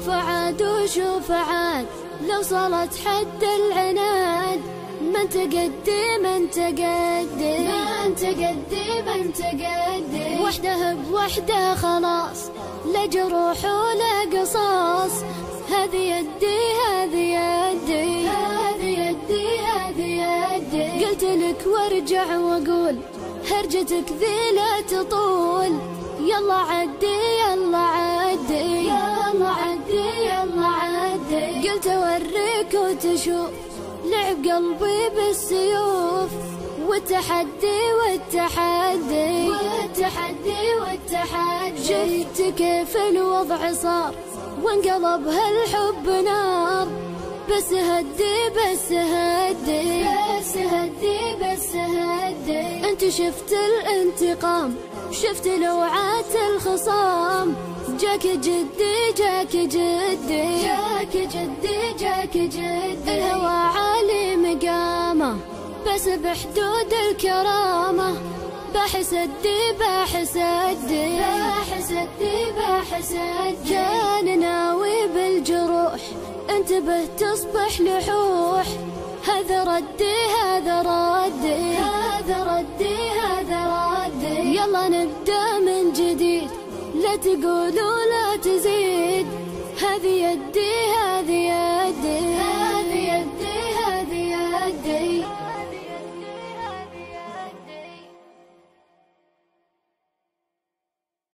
شوف عاد وشوف عاد لو صلت حد العناد، ما انت قدي ما انت قدي، ما انت قدي ما انت قدي، وحده بوحده خلاص لا جروح ولا قصاص، هذه يدي هذه يدي، هذه يدي هذه يدي. قلت لك وارجع واقول هرجتك ذي لا تطول، يلا عدي يلا عدي، يلا عدي يلا عدي. قلت اوريك وتشوف لعب قلبي بالسيوف، والتحدي والتحدي والتحدي والتحدي. شفت كيف الوضع صار وانقلب هالحب نار، بس هدي بس هدي بس هدي بس هدي. انت شفت الانتقام شفت لوعات الخصام، جاك جدي جاك جدي جاك جدي جاك جدي. الهوى عالي مقامه بس بحدود الكرامة، باحس الدي باحس الدي باحس الدي باحس الدي. كان ناوي بالجروح انتبه تصبح لحوح، هذا ردي هذا ردي هذا ردي هذا ردي. يلا نبدأ من جديد لا تقول ولا تزيد، هذه يدي